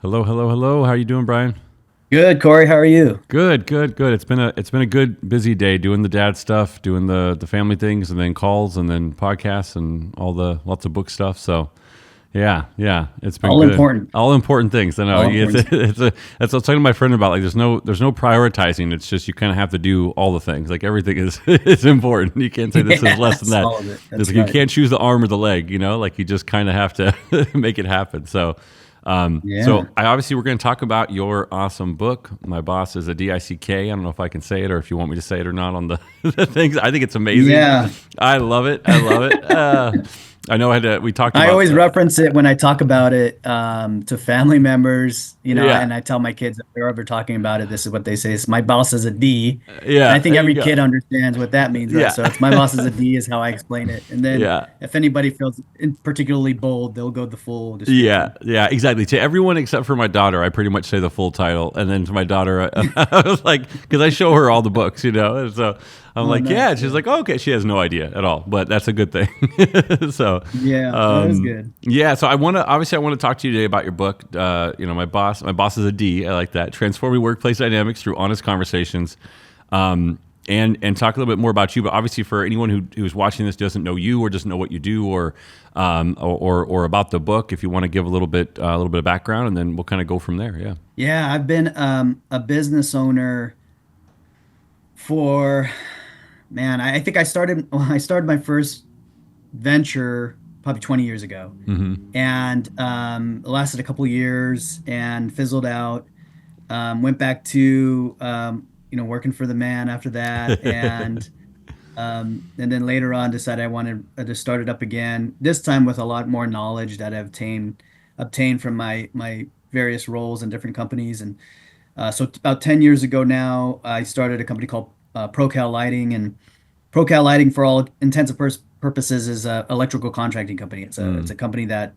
Hello, hello, hello. How you doing, Brian? Good, Corey. How are you? Good, good, good. It's been a good busy day doing the dad stuff, doing the family things, and then calls, and then podcasts, and all the lots of book stuff. So yeah, it's been All good. important. All important things. I know. All It's important stuff. it's a that's what I was talking to my friend about. Like, there's no prioritizing. It's just you kind of have to do all the things. Like everything is is important. You can't say this is less than Yes, that. all of it. It's That's like you right. can't choose the arm or the leg. Like you just kind of have to make it happen. So Yeah. I obviously we're going to talk about your awesome book. My boss is a DICK. I don't know if I can say it or if you want me to say it or not on the, the things. I think it's amazing. Yeah. I love it. I love it. I know I had to, we talked I about always reference it when I talk about it to family members, yeah, and I tell my kids if they're ever talking about it, this is what they say. It's my boss is a D. And I yeah. think There you every go. kid understands what that means, right? Yeah, So it's my boss is a D is how I explain it. And then yeah. if anybody feels particularly bold, they'll go the full Yeah, description. yeah, exactly. To everyone except for my daughter, I pretty much say the full title, and then to my daughter, I was like, because I show her all the books, and so I'm Oh, like, yeah, nice. and she's Yeah. like, oh, okay, she has no idea at all, but that's a good thing. so, Yeah, that is good. yeah, so I want to talk to you today about your book. My boss is a D. I like that. Transforming workplace dynamics through honest conversations. And talk a little bit more about you. But obviously, for anyone who's watching this doesn't know you or doesn't know what you do or about the book, if you want to give a little bit of background, and then we'll kind of go from there. Yeah. Yeah, I've been a business owner for man, I think I started my first venture probably 20 years ago, and it lasted a couple years and fizzled out. Went back to working for the man after that, and then later on decided I wanted to start it up again. This time with a lot more knowledge that I've obtained from my various roles in different companies. And so about 10 years ago now, I started a company called ProCal Lighting. And ProCal Lighting, for all intents and purposes, is a electrical contracting company. It's a company that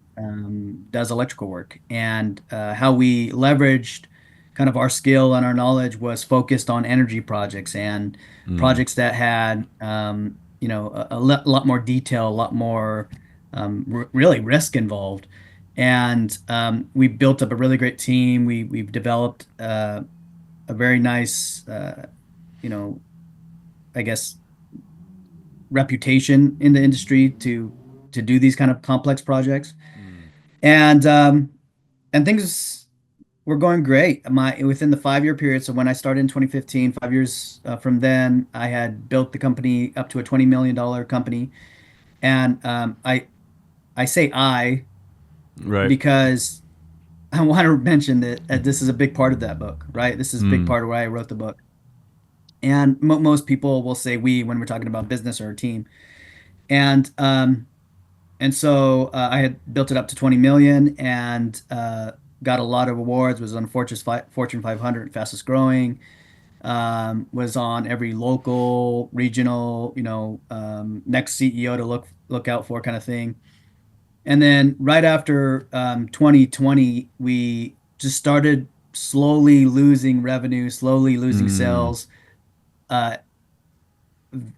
does electrical work. And how we leveraged kind of our skill and our knowledge was focused on energy projects and projects that had lot more detail, a lot more really risk involved. And we built up a really great team. We've developed a very nice, you know, I guess, reputation in the industry to do these kind of complex projects. And things were going great. My Within the 5 year period, so when I started in 2015, 5 years from then, I had built the company up to a $20 million company. And I say I Right. because I want to mention that this is a big part of that book, right? This is a big part of why I wrote the book. And most people will say we when we're talking about business or a team. And so I had built it up to 20 million and got a lot of awards. Was on Fortune 500 fastest growing. Was on every local, regional, next CEO to look out for kind of thing. And then right after 2020, we just started slowly losing revenue, slowly losing Mm. sales. Uh,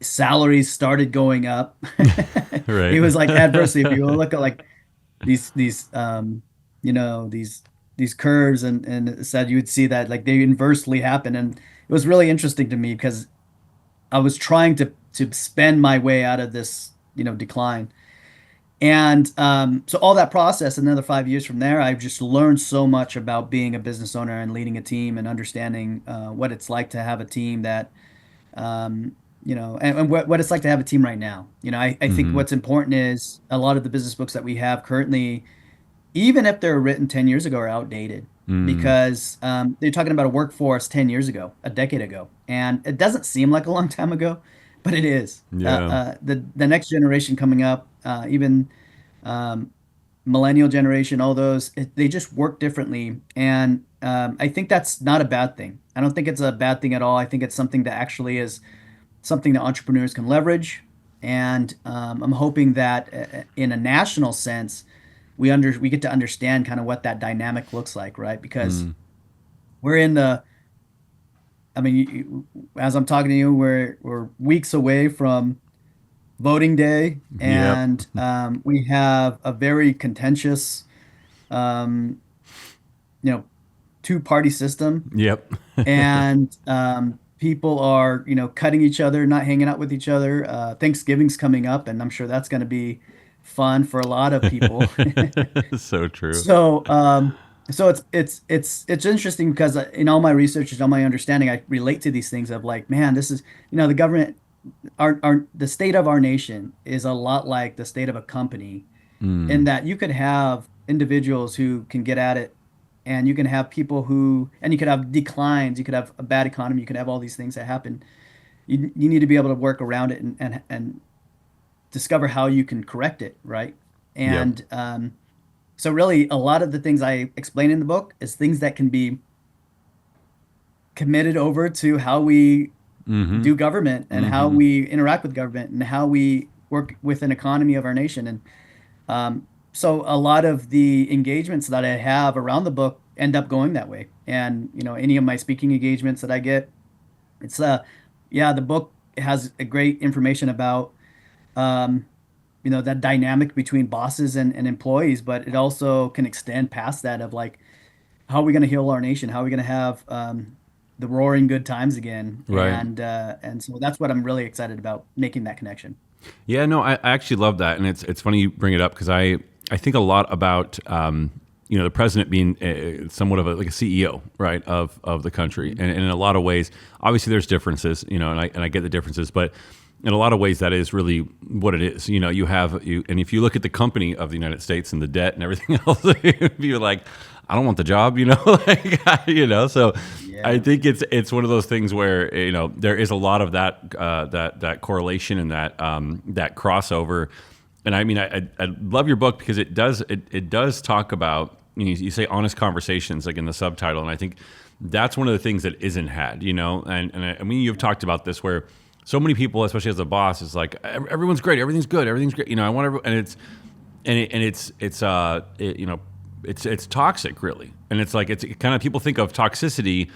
Salaries started going up. Right. It was like adversity. If you look at like these these curves and it said you would see that like they inversely happen. And it was really interesting to me because I was trying to spend my way out of this decline. And so all that process, another 5 years from there, I've just learned so much about being a business owner and leading a team and understanding what it's like to have a team that and what it's like to have a team right now. I think what's important is a lot of the business books that we have currently, even if they're written 10 years ago, are outdated because they're talking about a workforce 10 years ago, a decade ago. And it doesn't seem like a long time ago, but it is. Yeah. The next generation coming up, even um, millennial generation, all those, they just work differently. And I think that's not a bad thing. I don't think it's a bad thing at all. I think it's something that actually is something that entrepreneurs can leverage. And I'm hoping that in a national sense, we get to understand kind of what that dynamic looks like, right? Because we're in the, I mean, as I'm talking to you, we're weeks away from voting day, Yep. and we have a very contentious, um, two-party system, Yep. and people are cutting each other, not hanging out with each other. Thanksgiving's coming up, and I'm sure that's going to be fun for a lot of people. So true. So, so it's interesting because in all my research and all my understanding, I relate to these things of like, man, this is the government, our the state of our nation is a lot like the state of a company, in Mm. that you could have individuals who can get at it, and you can have people who, and you could have declines, you could have a bad economy, you could have all these things that happen. You need to be able to work around it, and discover how you can correct it, right? Yep. And so really, a lot of the things I explain in the book is things that can be committed over to how we Mm-hmm. do government, and how Mm-hmm. we interact with government, and how we work with an economy of our nation. And so a lot of the engagements that I have around the book end up going that way. And any of my speaking engagements that I get, it's yeah, the book has a great information about um, that dynamic between bosses and employees, but it also can extend past that of like, how are we going to heal our nation? How are we going to have the roaring good times again? Right. And so that's what I'm really excited about, making that connection. Yeah, no, I actually love that, and it's funny you bring it up because I think a lot about the president being somewhat of like a CEO, right, of the country, and in a lot of ways, obviously there's differences, and I get the differences, but in a lot of ways that is really what it is. And if you look at the company of the United States and the debt and everything else, you're like, I don't want the job, like so. I Yeah. think it's one of those things where there is a lot of that correlation and that crossover, and I mean I love your book because it does talk about you say honest conversations like in the subtitle, and I think that's one of the things that isn't had, and I mean you've talked about this where so many people, especially as a boss, is like everyone's great, everything's good, everything's great, I want everyone, and it's toxic really, and it's like it's kind of people think of toxicity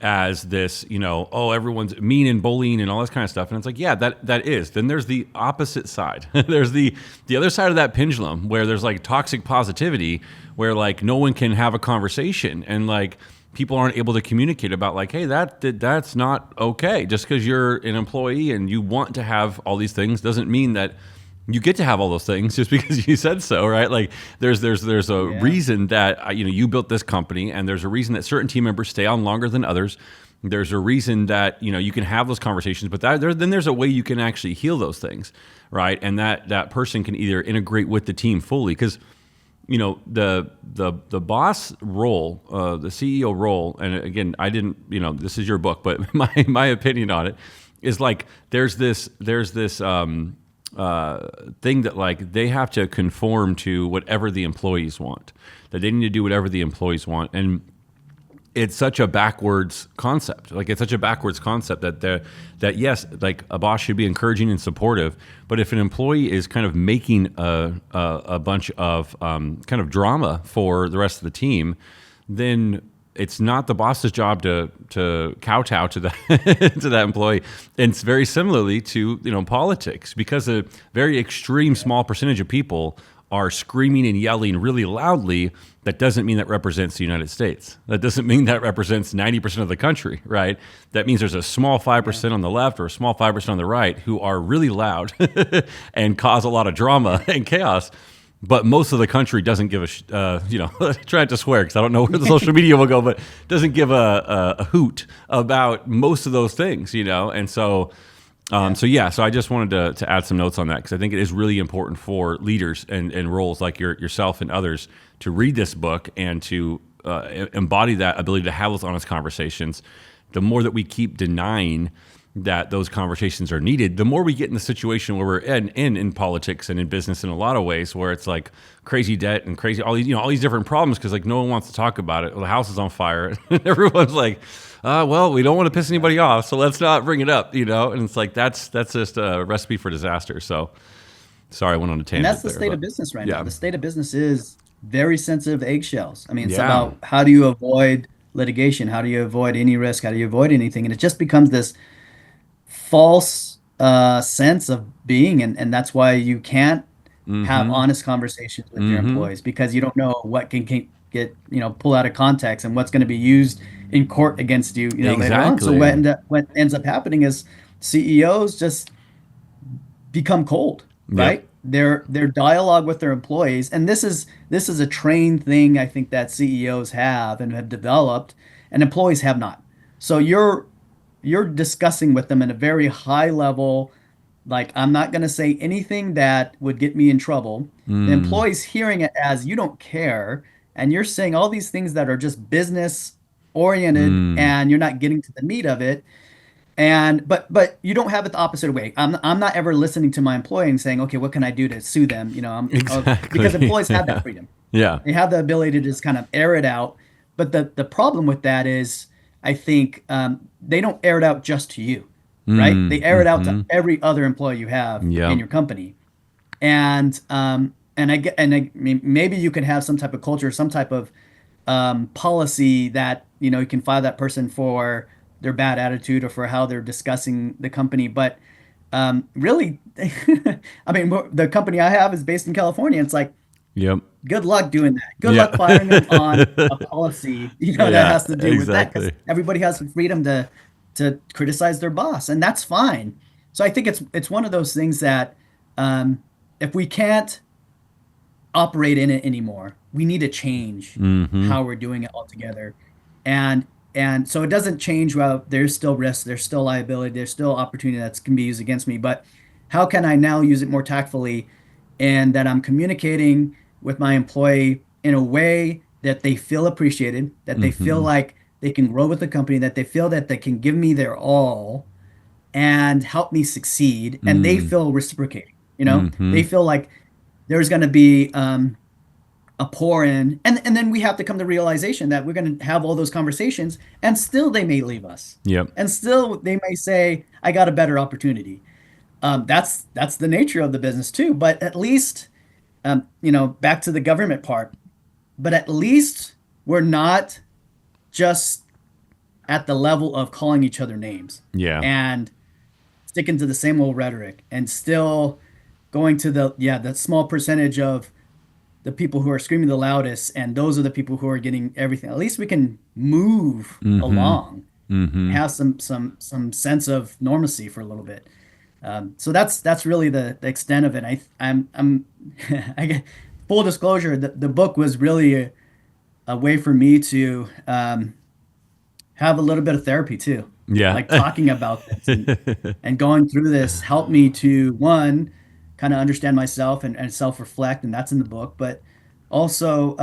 as this, oh, everyone's mean and bullying and all this kind of stuff. And it's like, yeah, that is. Then there's the opposite side. There's the other side of that pendulum where there's like toxic positivity, where like no one can have a conversation and like people aren't able to communicate about like, hey, that's not okay. Just because you're an employee and you want to have all these things doesn't mean that you get to have all those things just because you said so, right? Like there's a Yeah. reason that you built this company, and there's a reason that certain team members stay on longer than others. There's a reason that you can have those conversations, but then there's a way you can actually heal those things, right? And that person can either integrate with the team fully, because the boss role, the CEO role, and again, I didn't, this is your book, but my opinion on it is like there's this thing that like they have to conform to whatever the employees want, that they need to do whatever the employees want, and it's such a backwards concept. Like it's such a backwards concept that yes, like a boss should be encouraging and supportive, but if an employee is kind of making a bunch of kind of drama for the rest of the team, then it's not the boss's job to kowtow to that to that employee. And it's very similarly to politics, because a very extreme small percentage of people are screaming and yelling really loudly. That doesn't mean that represents the United States. That doesn't mean that represents 90% of the country, right? That means there's a small Yeah. 5% on the left or a small 5% on the right who are really loud and cause a lot of drama and chaos. But most of the country doesn't give try not to swear because I don't know where the social media will go, but doesn't give a hoot about most of those things, And so, Yeah. so I just wanted to add some notes on that because I think it is really important for leaders and roles like yourself and others to read this book and to embody that ability to have those honest conversations. The more that we keep denying that those conversations are needed, the more we get in the situation where we're in politics and in business in a lot of ways, where it's like crazy debt and crazy all these different problems because like no one wants to talk about it. The house is on fire. Everyone's like, well, we don't want to piss Yeah. anybody off, so let's not bring it up, And it's like that's just a recipe for disaster. So sorry, I went on a And that's tangent the there, state but of business right now. yeah, The state of business is very sensitive eggshells. I mean, it's yeah, about how do you avoid litigation? How do you avoid any risk? How do you avoid anything? And it just becomes this false sense of being. And that's why you can't have mm-hmm, honest conversations with your mm-hmm, employees, because you don't know what can get pulled out of context and what's going to be used in court against you later on. So Exactly. what ends up happening is CEOs just become cold, Yep. right? Their dialogue with their employees, and this is a trained thing I think that CEOs have and have developed, and employees have not. So you're discussing with them in a very high level, like I'm not going to say anything that would get me in trouble. The Mm. employee's hearing it as you don't care, and you're saying all these things that are just business oriented, Mm. and you're not getting to the meat of it. And but you don't have it the opposite way. I'm not ever listening to my employee and saying, okay, what can I do to sue them? Because Exactly. employees have that freedom. Yeah. They have the ability to just kind of air it out. But the problem with that is, I think they don't air it out just to you, right? Mm. They air it out to Mm-hmm. every other employee you have in Yep. your company. And maybe you can have some type of culture, some type of policy that you can fire that person for their bad attitude or for how they're discussing the company. But really, I mean, the company I have is based in California. It's like, Yep. good luck doing that. Good Yeah. luck firing them on a policy, that Yeah. has to do with that, because Exactly. everybody has the freedom to criticize their boss, and that's fine. So I think it's one of those things that um, if we can't operate in it anymore. We need to change Mm-hmm. how we're doing it altogether. And and so it doesn't change. Well, there's still risk, there's still liability, there's still opportunity that can be used against me. But how can I now use it more tactfully, and that I'm communicating with my employee in a way that they feel appreciated, that they feel Mm-hmm. like they can grow with the company, that they feel that they can give me their all and help me succeed, and they Mm. feel reciprocating. Mm-hmm. They feel like there's going to be a pour in, and then we have to come to realization that we're going to have all those conversations, and still they may leave us, Yep. and still they may say, I got a better opportunity. That's the nature of the business too. But at least, back to the government part, but at least we're not just at the level of calling each other names Yeah. and sticking to the same old rhetoric, and still going to the small percentage of the people who are screaming the loudest, and those are the people who are getting everything. At least we can move Mm-hmm. along, Mm-hmm. have some sense of normalcy for a little bit. So that's really the extent of it. I'm I get, full disclosure, the book was really a way for me to have a little bit of therapy too. Yeah. Like talking about this and going through this helped me to, one, kind of understand myself and self-reflect, and that's in the book, but also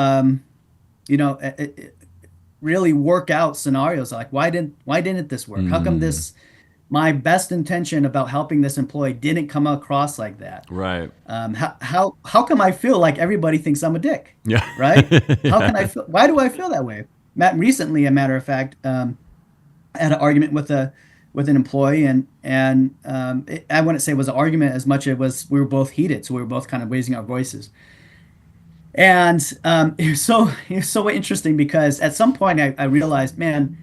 really work out scenarios like, why didn't this work? How come Mm. this my best intention about helping this employee didn't come across like that? Right. How come I feel like everybody thinks I'm a dick, Yeah. right? How can I Yeah. feel? Why do I feel that way? Recently, a matter of fact, I had an argument with an employee, and I wouldn't say it was an argument as much as it was we were both heated, so we were both kind of raising our voices. And it was so interesting because at some point I realized, man,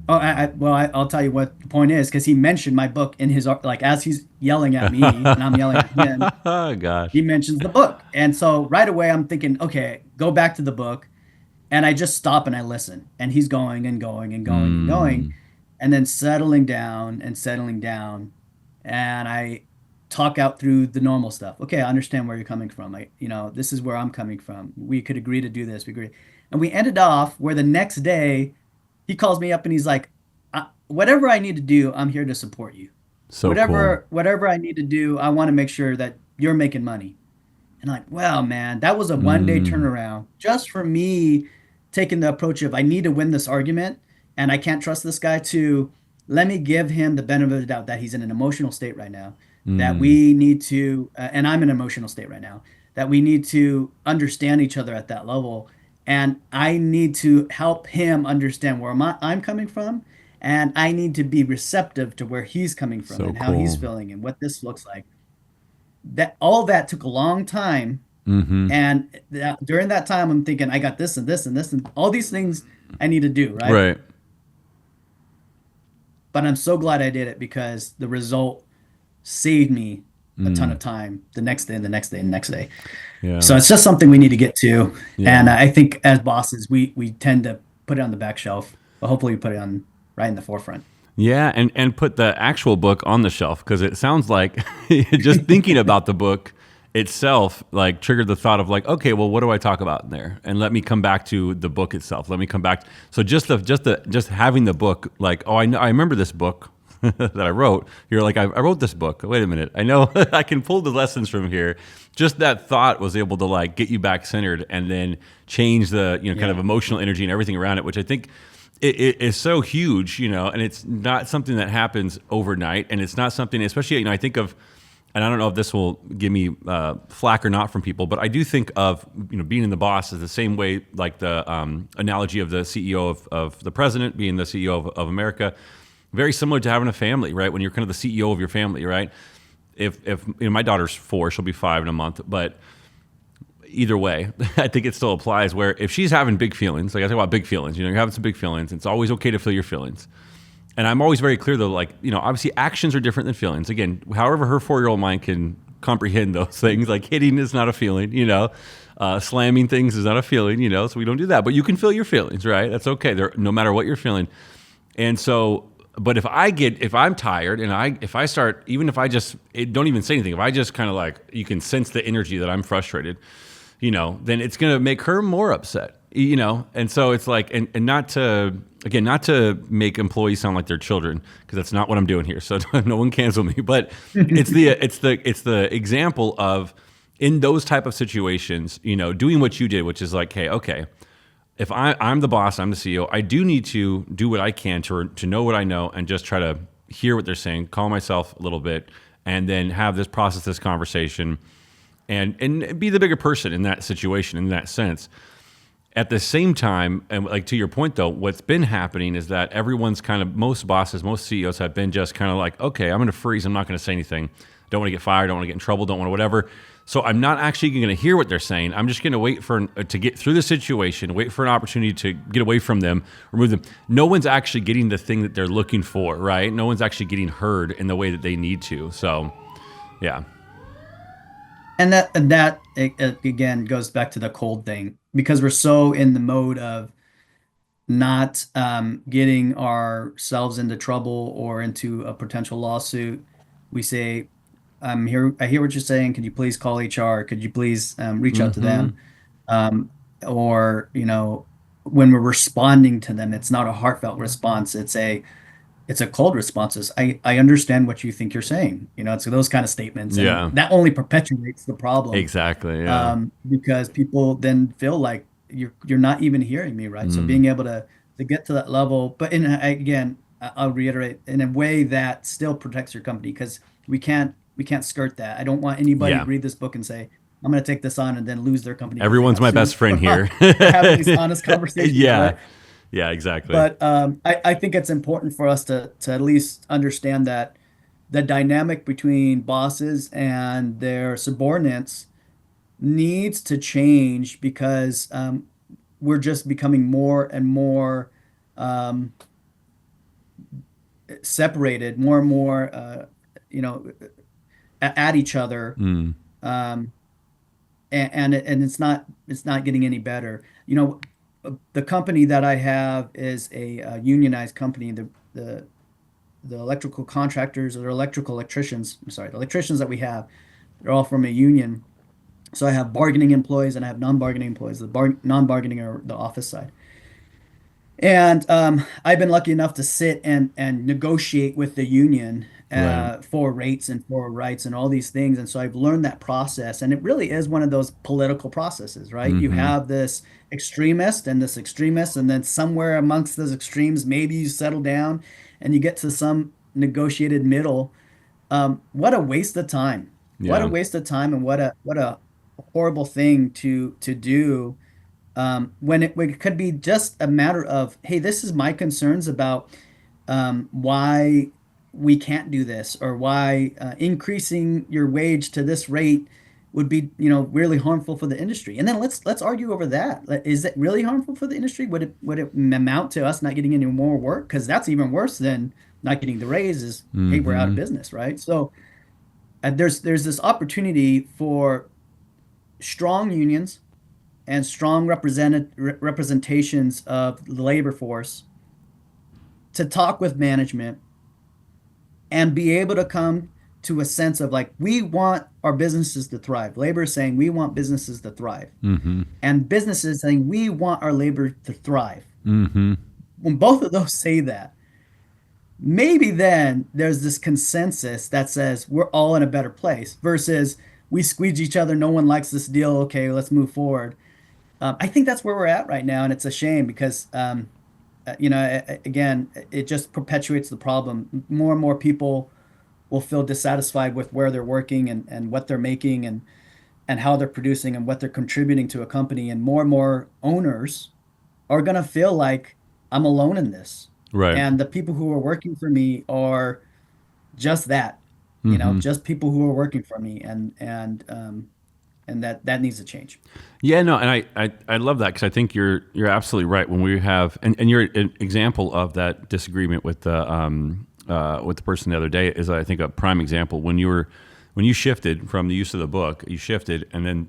I'll tell you what the point is, because he mentioned my book in his, like, as he's yelling at me and I'm yelling at him, Gosh. he mentions the book. And so right away I'm thinking, okay, go back to the book. And I just stop and I listen. And he's going and going and going and going, Mm. and then settling down and settling down. And I talk out through the normal stuff. Okay, I understand where you're coming from. This is where I'm coming from. We could agree to do this. We agree. And we ended off where the next day he calls me up and he's like, whatever I need to do, I'm here to support you. So cool. Whatever I need to do, I want to make sure that you're making money. And I'm like, wow, man, that was a 1 day Mm. turnaround just for me taking the approach of, I need to win this argument and I can't trust this guy, to let me give him the benefit of the doubt that he's in an emotional state right now, that Mm. we need to, and I'm in an emotional state right now, that we need to understand each other at that level. And I need to help him understand where I'm coming from. And I need to be receptive to where he's coming from So and how he's cool. feeling and what this looks like. That all that took a long time, Mm-hmm. and during that time, I'm thinking, I got this and this and this and all these things I need to do, right? Right. But I'm so glad I did it because the result saved me a ton Mm. of time the next day and the next day and the next day. Yeah. So it's just something we need to get to. And Yeah. I think as bosses, we tend to put it on the back shelf, but hopefully we put it on right in the forefront. Yeah, and put the actual book on the shelf because it sounds like just thinking about the book itself like triggered the thought of like, okay, well, what do I talk about in there? And let me come back to the book itself. Let me come back. So just having the book, like, oh, I remember this book that I wrote. You're like, I wrote this book. Wait a minute, I know I can pull the lessons from here. Just that thought was able to like get you back centered and then change the kind Yeah. of emotional energy and everything around it, which I think it is so huge, and it's not something that happens overnight, and it's not something, especially, I think of, and I don't know if this will give me flack or not from people, but I do think of, being in the boss is the same way, like the analogy of the CEO of the president being the CEO of America, very similar to having a family, right? When you're kind of the CEO of your family, right? If my daughter's 4, she'll be 5 in a month, but either way, I think it still applies where if she's having big feelings, like I talk about big feelings, you're having some big feelings, it's always okay to feel your feelings. And I'm always very clear though, like, obviously actions are different than feelings. Again, however her 4-year-old mind can comprehend those things, like hitting is not a feeling, slamming things is not a feeling, so we don't do that. But you can feel your feelings, right? That's okay. No matter what you're feeling. And so, but if I'm tired and if I start, even if I just don't even say anything, if I just kind of like, you can sense the energy that I'm frustrated, then it's going to make her more upset, And so it's like, and not to, again, not to make employees sound like they're children, because that's not what I'm doing here. So no one cancel me, but it's the example of in those type of situations, doing what you did, which is like, hey, okay, if I'm the boss, I'm the CEO, I do need to do what I can to know what I know and just try to hear what they're saying, calm myself a little bit, and then have process this conversation and be the bigger person in that situation, in that sense. At the same time, and like to your point though, what's been happening is that everyone's kind of, most bosses, most CEOs have been just kind of like, okay, I'm going to freeze. I'm not going to say anything. Don't want to get fired. Don't want to get in trouble. Don't want to whatever. So I'm not actually going to hear what they're saying. I'm just going to wait to get through the situation, wait for an opportunity to get away from them, remove them. No one's actually getting the thing that they're looking for, right? No one's actually getting heard in the way that they need to. So, yeah. And that again goes back to the cold thing because we're so in the mode of not getting ourselves into trouble or into a potential lawsuit. We say, "I'm here. I hear what you're saying. Could you please call HR? Could you please reach out to Mm-hmm. them?" Or when we're responding to them, it's not a heartfelt response. It's a cold response. I understand what you think you're saying. It's those kind of statements, and Yeah. that only perpetuates the problem Exactly. Yeah. because people then feel like you're not even hearing me, right? So Mm. being able to get to that level, but again, I'll reiterate in a way that still protects your company because we can't skirt that. I don't want anybody to Yeah. read this book and say, I'm going to take this on and then lose their company because they Everyone's got my best sued friend here. for having these honest conversations, Yeah. right? Yeah, exactly. But I think it's important for us to at least understand that the dynamic between bosses and their subordinates needs to change because we're just becoming more and more um, separated, more and more, you know, at each other, Mm. um, and it's not getting any better. The company that I have is a unionized company. The electrical contractors or electricians, I'm sorry, the electricians that we have, they're all from a union. So I have bargaining employees and I have non-bargaining employees. The non-bargaining are the office side. And I've been lucky enough to sit and negotiate with the union Right. for rates and for rights and all these things. And so I've learned that process. And it really is one of those political processes, right? You Mm-hmm. have this extremist and this extremist, and then somewhere amongst those extremes, maybe you settle down and you get to some negotiated middle. What a waste of time. What a Yeah. waste of time and what a horrible thing to do when it could be just a matter of, hey, this is my concerns about why we can't do this or why increasing your wage to this rate would be, really harmful for the industry. And then let's argue over that. Is it really harmful for the industry? Would it amount to us not getting any more work? Because that's even worse than not getting the raise is, hey, we're out of Mm-hmm. business, right? So there's this opportunity for strong unions and strong representations of the labor force to talk with management and be able to come to a sense of like, we want our businesses to thrive. Labor is saying we want businesses to thrive, Mm-hmm. and businesses saying we want our labor to thrive. Mm-hmm. When both of those say that, maybe then there's this consensus that says we're all in a better place versus we squeeze each other. No one likes this deal. Okay, let's move forward. I think that's where we're at right now, and it's a shame because, again, it just perpetuates the problem. More and more people will feel dissatisfied with where they're working and what they're making and how they're producing and what they're contributing to a company. And more owners are going to feel like I'm alone in this. Right. And the people who are working for me are just that, Mm-hmm. just people who are working for me. And that needs to change. Yeah, no, and I love that because I think you're absolutely right. When we have and you're an example of that disagreement with the person the other day is I think a prime example when you shifted from the use of the book, you shifted and then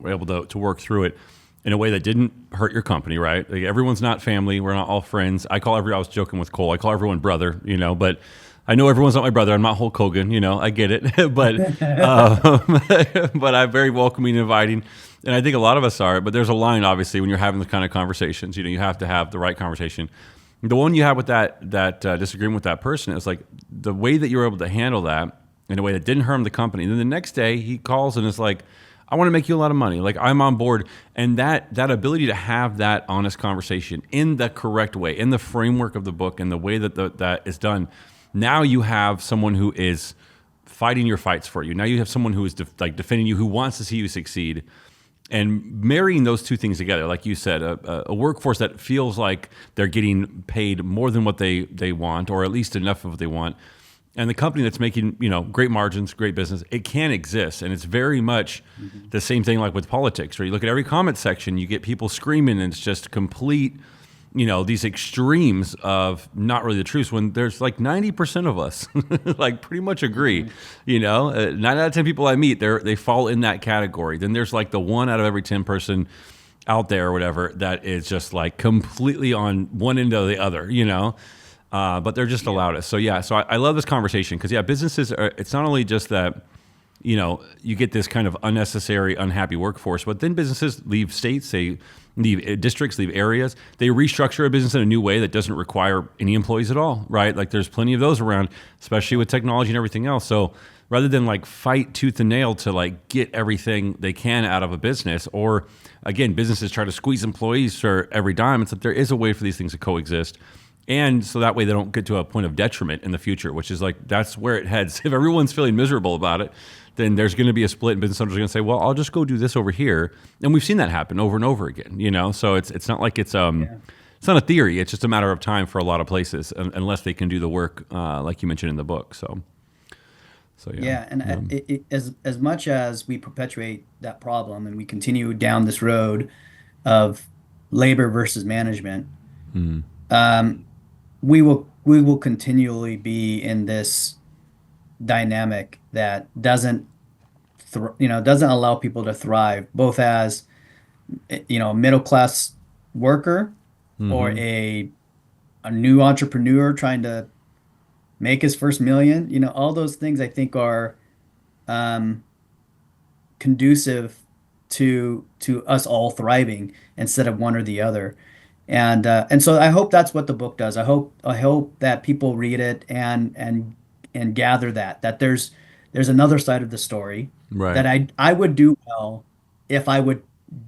were able to work through it in a way that didn't hurt your company, right? Like everyone's not family, we're not all friends. I was joking with Cole, I call everyone brother, but I know everyone's not my brother. I'm not Hulk Hogan, I get it, but I'm very welcoming and inviting, and I think a lot of us are. But there's a line, obviously, when you're having the kind of conversations. You have to have the right conversation. The one you have with that disagreement with that person is like the way that you were able to handle that in a way that didn't harm the company. And then the next day he calls and is like, I want to make you a lot of money. Like I'm on board. And that ability to have that honest conversation in the correct way, in the framework of the book and the way that that is done. Now you have someone who is fighting your fights for you. Now you have someone who is defending you, who wants to see you succeed. And marrying those two things together, like you said, a workforce that feels like they're getting paid more than what they want, or at least enough of what they want, and the company that's making great margins, great business, it can exist. And it's very much the same thing like with politics, where you look at every comment section, you get people screaming, and it's just complete these extremes of not really the truth, when there's like 90% of us like pretty much agree. 9 out of 10 people I meet, they fall in that category. Then there's like the 1 out of every 10 person out there or whatever that is just like completely on one end or the other. But they're just the loudest. So yeah, so I love this conversation because businesses are, it's not only just that you get this kind of unnecessary, unhappy workforce, but then businesses leave states, they leave districts, leave areas. They restructure a business in a new way that doesn't require any employees at all, right? Like there's plenty of those around, especially with technology and everything else. So rather than like fight tooth and nail to like get everything they can out of a business, or again, businesses try to squeeze employees for every dime, it's that there is a way for these things to coexist. And so that way they don't get to a point of detriment in the future, which is like, that's where it heads. If everyone's feeling miserable about it, then there's going to be a split, and business owners are going to say, well, I'll just go do this over here. And we've seen that happen over and over again, so it's not like it's it's not a theory. It's just a matter of time for a lot of places, unless they can do the work, like you mentioned in the book. So yeah. Yeah, and as much as we perpetuate that problem and we continue down this road of labor versus management, Mm. um, we will continually be in this dynamic that doesn't allow people to thrive, both as a middle class worker or Hmm. a new entrepreneur trying to make his first million. All those things I think are um, conducive to us all thriving instead of one or the other. And so I hope that's what the book does. I hope that people read it and gather that there's another side of the story Right. that I would do well if I would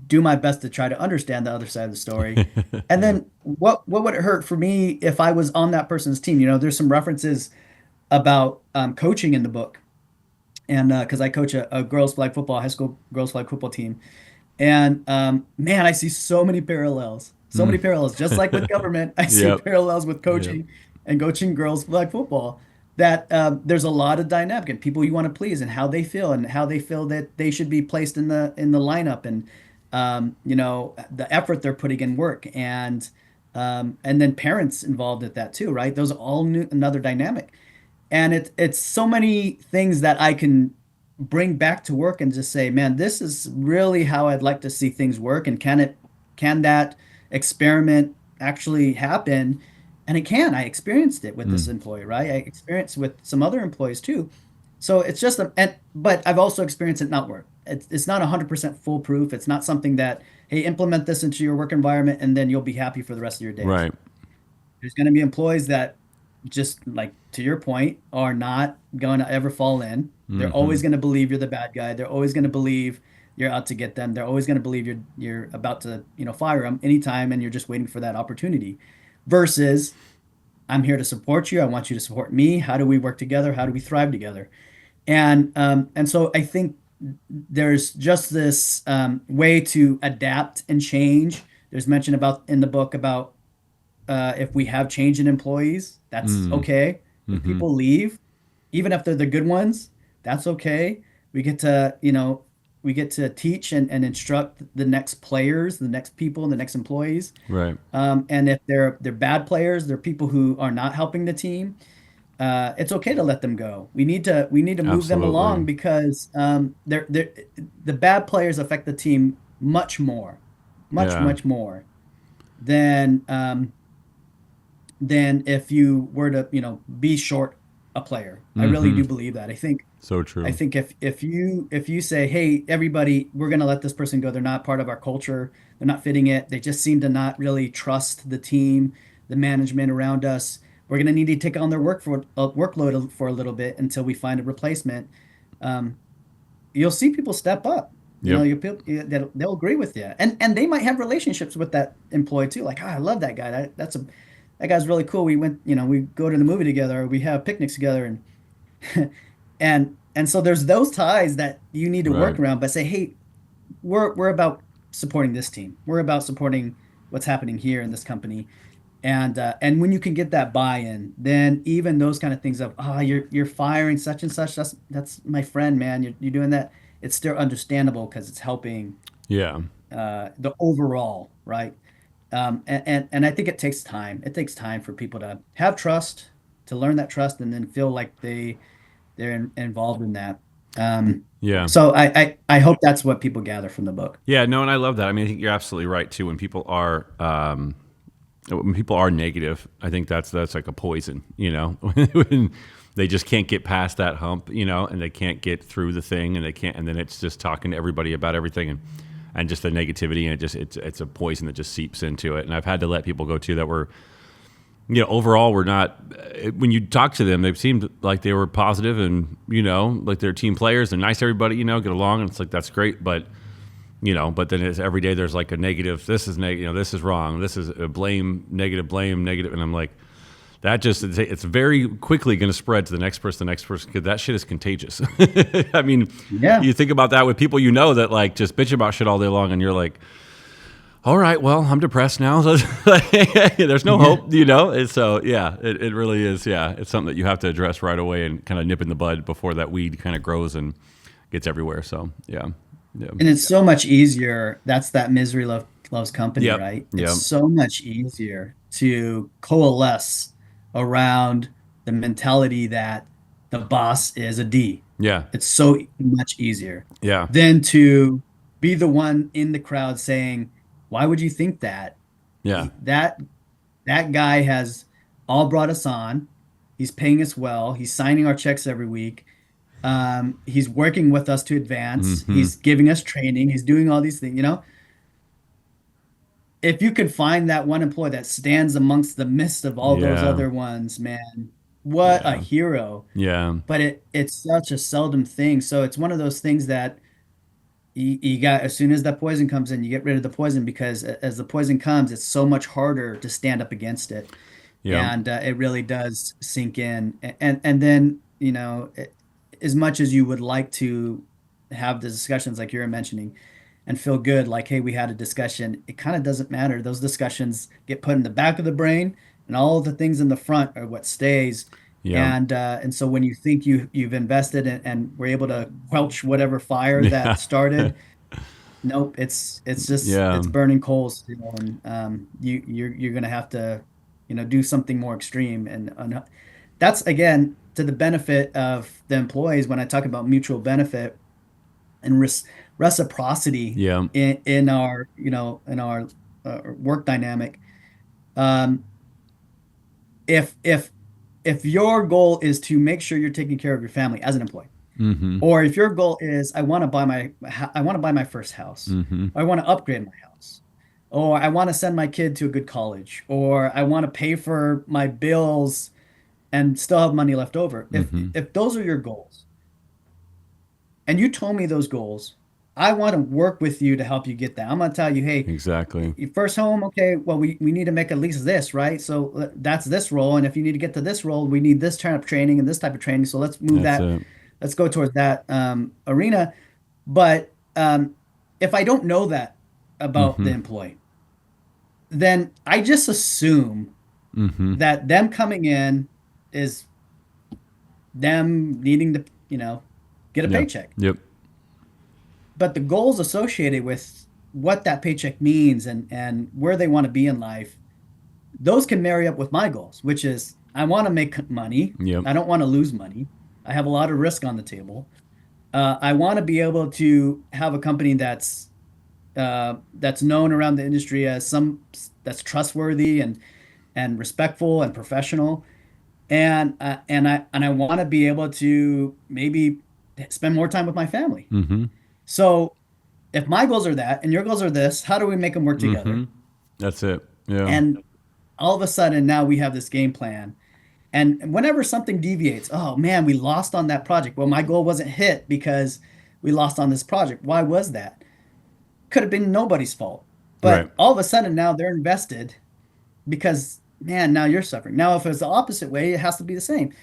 do my best to try to understand the other side of the story. And Yep. then what would it hurt for me if I was on that person's team? There's some references about coaching in the book, and because I coach a girls flag football, high school girls flag football team. And man, I see so Mm. many parallels. Just like with government, I see Yep. parallels with Yep. coaching and coaching girls flag football. That there's a lot of dynamic and people you want to please and how they feel that they should be placed in the lineup, and the effort they're putting in work, and then parents involved at that too, right? Those are all another dynamic. and it's so many things that I can bring back to work and just say, man, this is really how I'd like to see things work, and can that experiment actually happen? And it can. I experienced it with this Mm, employee, right? I experienced with some other employees too. So it's just but I've also experienced it not work. It's not 100% foolproof. It's not something that, hey, implement this into your work environment and then you'll be happy for the rest of your days. right. There's going to be employees that, just like to your point, are not going to ever fall in. They're always Hmm. going to believe you're the bad guy. They're always going to believe you're out to get them. They're always going to believe you're about to, fire them anytime and you're just waiting for that opportunity. Versus, I'm here to support you. I want you to support me. How do we work together? How do we thrive together? And so I think there's just this way to adapt and change. There's mention about in the book about if we have change in employees, that's Mm, okay. If hmm. people leave, even if they're the good ones, that's okay. We get to, we get to teach and instruct the next players, the next people, the next employees. Right. And if they're bad players, they're people who are not helping the team. It's okay to let them go. We need to move them Absolutely. along because the bad players affect the team much more, much Yeah. much more than than if you were to, be short a player. I really Hmm. do believe that. So I true. think if you say, "Hey, everybody, we're going to let this person go. They're not part of our culture. They're not fitting it. They just seem to not really trust the team, the management around us. We're going to need to take on their workload for a little bit until we find a replacement." Um, you'll see people step up. Yep. They'll agree with you, and they might have relationships with that employee too. Like, I love that guy. That guy's really cool. We go to the movie together. We have picnics together, and so there's those ties that you need to Right. work around. But say, hey, we're about supporting this team. We're about supporting what's happening here in this company. And when you can get that buy-in, then even those kind of things of, you're firing such and such. That's my friend, man. You're doing that. It's still understandable because it's helping Yeah. the overall, right? And I think it takes time. It takes time for people to have trust, to learn that trust, and then feel like they're involved in that. Um, Yeah. so I hope that's what people gather from the book. Yeah. No, and I love that. I mean, I think you're absolutely right too. When people are negative, I think that's like a poison. When they just can't get past that hump. And they can't get through the thing, and they can't, and then it's just talking to everybody about everything, and just the negativity, and it's a poison that just seeps into it. And I've had to let people go too that were, overall we're not. When you talk to them, they seemed like they were positive, and like they're team players. They're nice to everybody. Get along, and it's like that's great, but. But then it's every day there's like a negative. This is negative. This is wrong. This is a blame, negative, and I'm like, that just it's very quickly going to spread to the next person, because that shit is contagious. I mean, Yeah, you think about that with people that like just bitch about shit all day long, and you're like, all right, well, I'm depressed now. So there's no yeah. hope, And so yeah, it really is. Yeah, it's something that you have to address right away and kind of nip in the bud before that weed kind of grows and gets everywhere. So yeah, yeah, And it's so much easier. That's that loves company, yep, right? It's yep, so much easier to coalesce around the mentality that the boss is a D. yeah, It's so much easier yeah, than to be the one in the crowd saying, "Why would you think that? yeah. That guy has all brought us on. He's paying us well. He's signing our checks every week. He's working with us to advance. Hmm. He's giving us training. He's doing all these things. If you could find that one employee that stands amongst the midst of all those Yeah, other ones, man, what a yeah, hero. yeah, But it's such a seldom thing. So it's one of those things that you got, as soon as that poison comes in, you get rid of the poison, because as the poison comes, it's so much harder to stand up against it. yeah, And it really does sink in. And then, as much as you would like to have the discussions like you're mentioning and feel good, like, hey, we had a discussion, it kind of doesn't matter. Those discussions get put in the back of the brain, and all of the things in the front are what stays. yeah, And so when you think you've invested and were able to quelch whatever fire that yeah, started, nope, it's just yeah, it's burning coals, and you're gonna have to, do something more extreme, and that's again. to the benefit of the employees when I talk about mutual benefit and reciprocity Yeah. in our, in our work dynamic. Um, if your goal is to make sure you're taking care of your family as an employee, Mm-hmm. or if your goal is I want to buy my first house, Mm-hmm. or I want to upgrade my house, or I want to send my kid to a good college, or I want to pay for my bills and still have money left over. Mm-hmm. If those are your goals, and you told me those goals, I want to work with you to help you get that. I'm going to tell you, hey, Exactly. your first home, okay, well, we need to make at least this, right? So that's this role. And if you need to get to this role, we need this type of training and this type of training. So let's move That's that. it. Let's go towards that arena. But if I don't know that about Mm-hmm. the employee, then I just assume Mm-hmm. that them coming in is them needing to, get a Yeah. paycheck. Yep. But the goals associated with what that paycheck means and where they want to be in life, those can marry up with my goals, which is I want to make money. Yep. I don't want to lose money. I have a lot of risk on the table. I want to be able to have a company that's known around the industry as some that's trustworthy and respectful and professional. And I want to be able to maybe spend more time with my family. Mm-hmm. So if my goals are that and your goals are this, how do we make them work Mm-hmm. together? That's it. Yeah. And all of a sudden now we have this game plan. And whenever something deviates, oh man, we lost on that project. Well, my goal wasn't hit because we lost on this project. Why was that? Could have been nobody's fault. Right. But all of a sudden now they're invested because, man, now you're suffering. Now, if it's the opposite way, it has to be the same.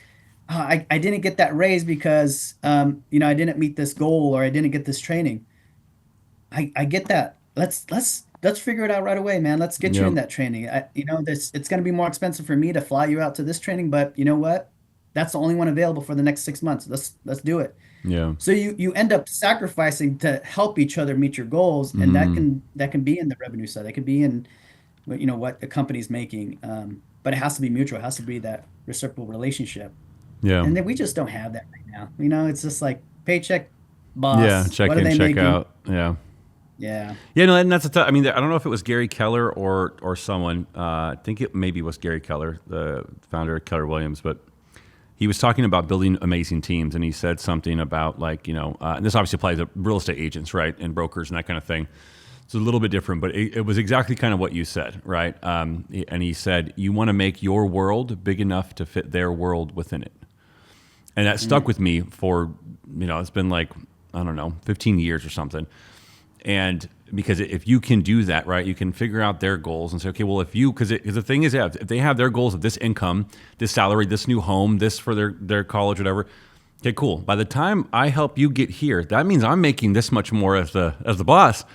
I didn't get that raise because, I didn't meet this goal or I didn't get this training. I get that. Let's figure it out right away, man. Let's get you Yep. in that training. This it's going to be more expensive for me to fly you out to this training, but you know what? That's the only one available for the next 6 months. Let's do it. Yeah. So you end up sacrificing to help each other meet your goals, and that Mm. can be in the revenue side. That could be in what the company's making. But it has to be mutual. It has to be that reciprocal relationship. Yeah. And then we just don't have that right now. It's just like paycheck, Yeah. boss. Check What are in, they check making? out. Yeah. Yeah. Yeah, no, and that's I mean, I don't know if it was Gary Keller or someone. I think it maybe was Gary Keller, the founder of Keller Williams, but he was talking about building amazing teams, and he said something about like and this obviously applies to real estate agents, right, and brokers and that kind of thing. It's a little bit different, but it was exactly kind of what you said, right? And he said you want to make your world big enough to fit their world within it, and that stuck with me for it's been like I don't know 15 years or something. And because if you can do that, right, you can figure out their goals and say, okay, well, because the thing is, if they have their goals of this income, this salary, this new home, this for their college, whatever, okay, cool. By the time I help you get here, that means I'm making this much more as the boss.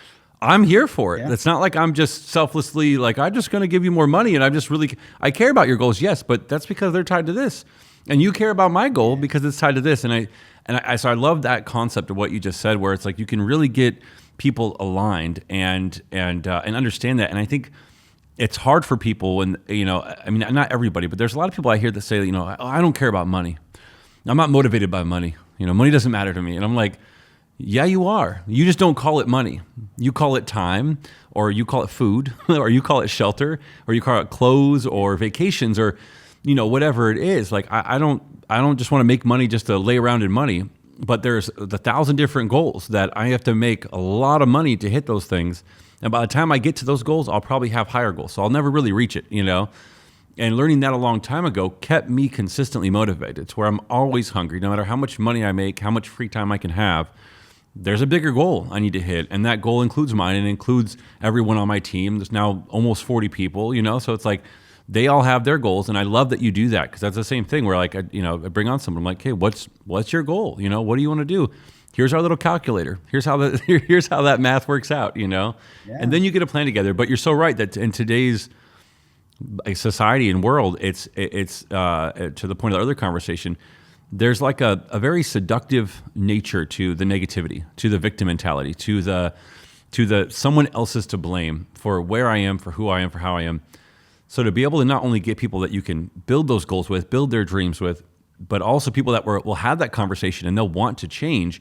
I'm here for it. Yeah. It's not like I'm just selflessly like I'm just going to give you more money, and I care about your goals, yes, but that's because they're tied to this, and you care about my goal because it's tied to this, so I love that concept of what you just said, where it's like you can really get people aligned and understand that. And I think it's hard for people when I mean, not everybody, but there's a lot of people I hear that say I don't care about money. I'm not motivated by money. Money doesn't matter to me. And I'm like, yeah, you are. You just don't call it money. You call it time, or you call it food, or you call it shelter, or you call it clothes or vacations, or whatever it is. Like I don't just want to make money just to lay around in money. But there's 1,000 different goals that I have to make a lot of money to hit those things. And by the time I get to those goals, I'll probably have higher goals. So I'll never really reach it, And learning that a long time ago kept me consistently motivated. It's where I'm always hungry. No matter how much money I make, how much free time I can have, there's a bigger goal I need to hit. And that goal includes mine and includes everyone on my team. There's now almost 40 people, So it's like, they all have their goals, and I love that you do that because that's the same thing where like I bring on someone, I'm like, hey, what's your goal? What do you want to do? Here's our little calculator. Here's how that math works out. Yeah. And then you get a plan together. But you're so right that in today's society and world, it's to the point of the other conversation. There's like a very seductive nature to the negativity, to the victim mentality, to the someone else is to blame for where I am, for who I am, for how I am. So to be able to not only get people that you can build those goals with, build their dreams with, but also people that will have that conversation and they'll want to change.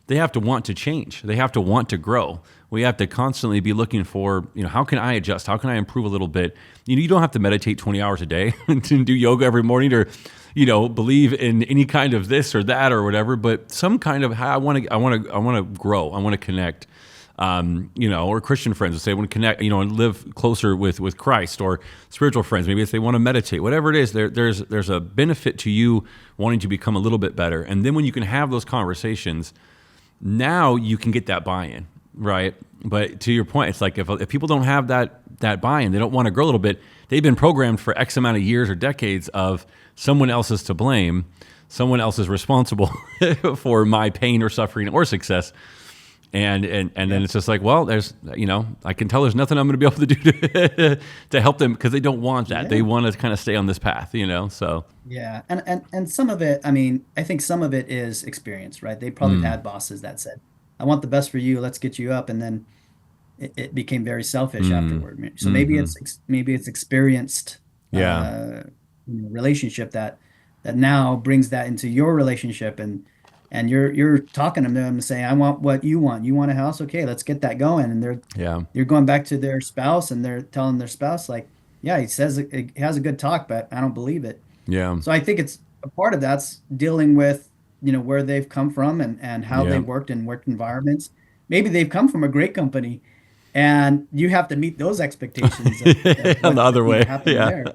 They have to want to change. They have to want to grow. We have to constantly be looking for, how can I adjust? How can I improve a little bit? You don't have to meditate 20 hours a day and do yoga every morning, or, believe in any kind of this or that or whatever, but some kind of how I want to grow. I want to connect. Or Christian friends will say, I want to connect, and live closer with Christ, or spiritual friends. Maybe if they want to meditate, whatever it is, there's a benefit to you wanting to become a little bit better. And then when you can have those conversations, now you can get that buy-in, right? But to your point, it's like if people don't have that buy-in, they don't want to grow a little bit. They've been programmed for X amount of years or decades of someone else is to blame, someone else is responsible for my pain or suffering or success. And then it's just like, well, there's, I can tell there's nothing I'm going to be able to do to help them, because they don't want that. Yeah. They want to kind of stay on this path, so. Yeah. And some of it, I mean, I think some of it is experience, right? They probably had bosses that said, I want the best for you. Let's get you up. And then it became very selfish afterward. So maybe it's experienced relationship that now brings that into your relationship, and you're talking to them and saying, I want what you want. You want a house? Okay, let's get that going. And you're going back to their spouse, and they're telling their spouse, like, yeah, he says he has a good talk, but I don't believe it. Yeah. So I think it's a part of that's dealing with, where they've come from, and how they worked in work environments. Maybe they've come from a great company, and you have to meet those expectations of the other way. There.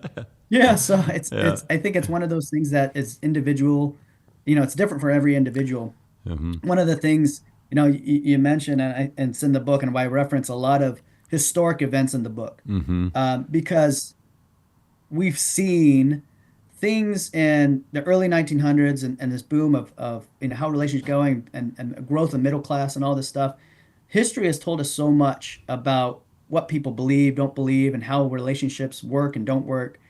Yeah. So it's I think it's one of those things that is individual. It's different for every individual. Mm-hmm. One of the things, you mentioned, and it's in the book, and I reference a lot of historic events in the book, because we've seen things in the early 1900s and this boom of how relationships going, and growth of middle class and all this stuff. History has told us so much about what people believe, don't believe, and how relationships work and don't work.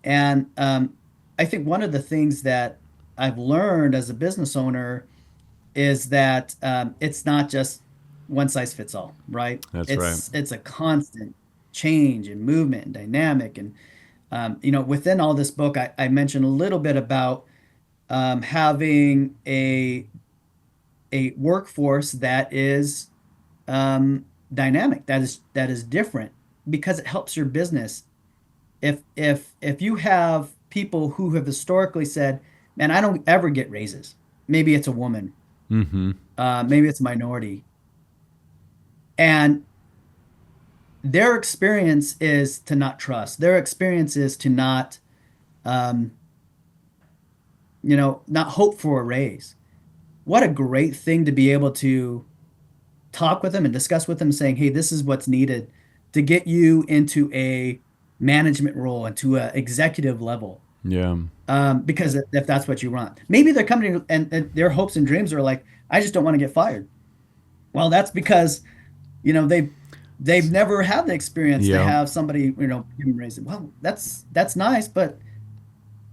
And I think one of the things that I've learned as a business owner is that it's not just one size fits all, right? That's right. It's a constant change and movement and dynamic. And, within all this book, I mentioned a little bit about having a workforce that is dynamic, that is different, because it helps your business. If you have people who have historically said, man, I don't ever get raises. Maybe it's a woman. Mm-hmm. Maybe it's a minority. And their experience is to not trust. Their experience is to not, not hope for a raise. What a great thing to be able to talk with them and discuss with them, saying, hey, this is what's needed to get you into a management role, into an executive level. Yeah. Because if that's what you want, maybe their company and their hopes and dreams are like, I just don't want to get fired. Well, that's because, they've never had the experience to have somebody, give them raise it. Well, that's nice, but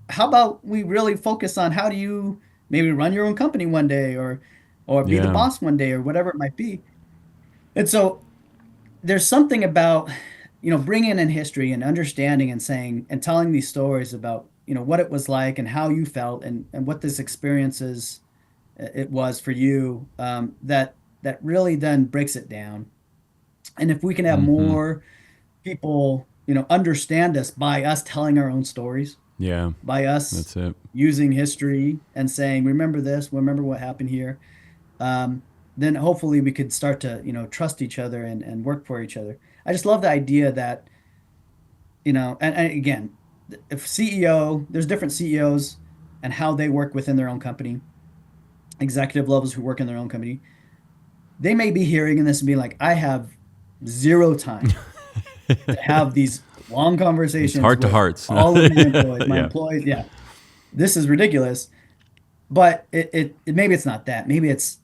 how about we really focus on how do you maybe run your own company one day, or be the boss one day, or whatever it might be. And so there's something about, bringing in history and understanding and saying and telling these stories about, what it was like and how you felt, and what this experiences it was for you, that really then breaks it down. And if we can have more people, understand us by us telling our own stories, by us that's it. Using history and saying, remember this, remember what happened here, then hopefully we could start to, trust each other and work for each other. I just love the idea that, and again, if CEO, there's different CEOs and how they work within their own company, executive levels who work in their own company. They may be hearing this and be like, I have zero time to have these long conversations, heart to hearts, all of my employees. Yeah, this is ridiculous. But it maybe it's not that. Maybe it's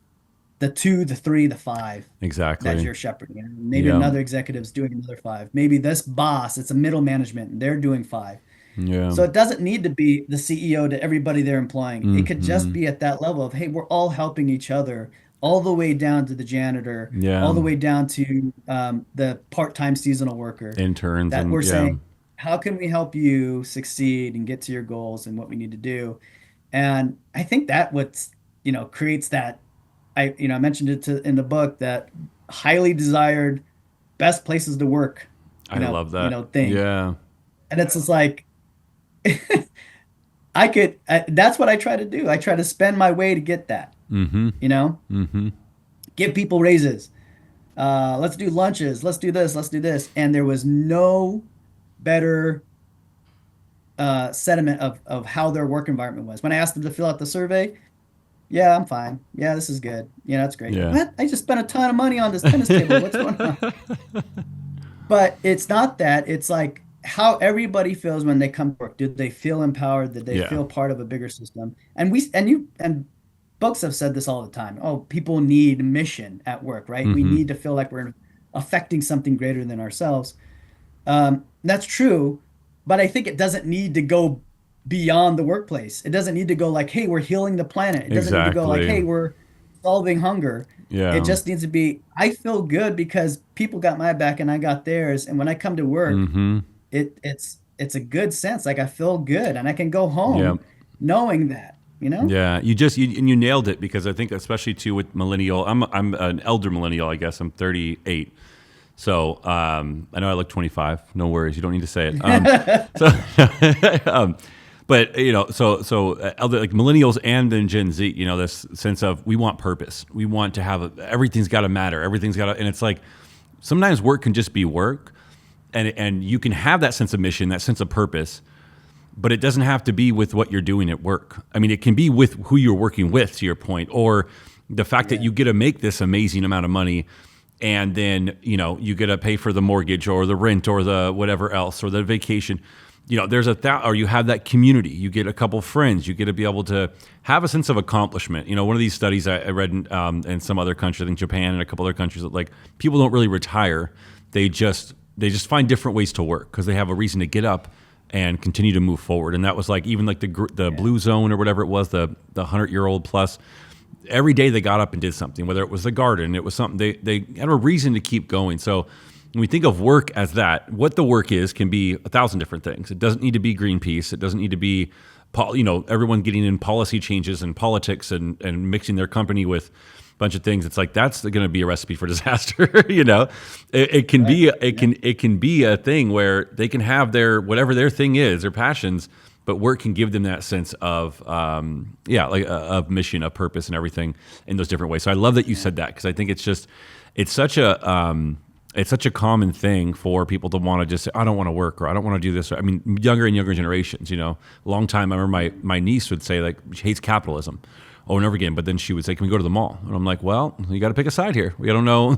the 2, the 3, the 5 exactly that you're shepherding. Maybe another executive's doing another 5. Maybe this boss, it's a middle management, and they're doing 5. Yeah. So it doesn't need to be the CEO to everybody they're employing. It could just be at that level of, hey, we're all helping each other, all the way down to the janitor, all the way down to the part-time seasonal worker, interns, that we're saying, how can we help you succeed and get to your goals and what we need to do? And I think that what's, creates that, I mentioned it in the book, that highly desired best places to work, I love that. thing. Yeah. And it's just like, that's what I try to do. I try to spend my way to get that, Mm-hmm. you know, Mm-hmm. give people raises. Let's do lunches. Let's do this. Let's do this. And there was no better sentiment of how their work environment was. When I asked them to fill out the survey, yeah, I'm fine. Yeah, this is good. Yeah, that's great. Yeah. What? I just spent a ton of money on this tennis table. What's going on? But it's not that. It's like how everybody feels when they come to work. Did they feel empowered? Did they Yeah. feel part of a bigger system? And books have said this all the time. Oh, people need mission at work, right? We Mm-hmm. need to feel like we're affecting something greater than ourselves. That's true, but I think it doesn't need to go beyond the workplace. It doesn't need to go like, hey, we're healing the planet. It doesn't need to go like, Exactly. hey, we're solving hunger. It Yeah. just needs to be, I feel good because people got my back and I got theirs. And when I come to work, Mm-hmm. it's a good sense. Like I feel good and I can go Yeah. home knowing that, Yeah, you nailed it because I think especially too with millennial. I'm an elder millennial, I guess. I'm 38. So I know I look 25. No worries, you don't need to say it. So, um, but elder, like millennials and then Gen Z, this sense of we want purpose. We want to have everything's got to matter. Everything's got to, and it's like sometimes work can just be work, and you can have that sense of mission, that sense of purpose, but it doesn't have to be with what you're doing at work. I mean, it can be with who you're working with, to your point, or the fact that Yeah. you get to make this amazing amount of money and then, you get to pay for the mortgage or the rent or the whatever else or the vacation. There's or you have that community. You get a couple friends. You get to be able to have a sense of accomplishment. One of these studies I read in some other country, I think Japan and a couple other countries, that like people don't really retire. They just find different ways to work because they have a reason to get up and continue to move forward. And that was like even like the Yeah. blue zone or whatever it was, the 100-year-old plus. Every day they got up and did something, whether it was the garden, it was something they had a reason to keep going. So when we think of work as that, what the work is can be 1,000 different things. It doesn't need to be Greenpeace. It doesn't need to be, everyone getting in policy changes and politics and mixing their company with a bunch of things. It's like that's going to be a recipe for disaster. It can Right. be Yeah. it can be a thing where they can have their whatever their thing is, their passions, but work can give them that sense of of mission, of purpose, and everything in those different ways. So I love that you said that because I think it's such a common thing for people to want to just say, I don't want to work or I don't want to do this. I mean, younger and younger generations, long time. I remember my niece would say like she hates capitalism over and over again, but then she would say, can we go to the mall? And I'm like, well, you got to pick a side here. We don't know,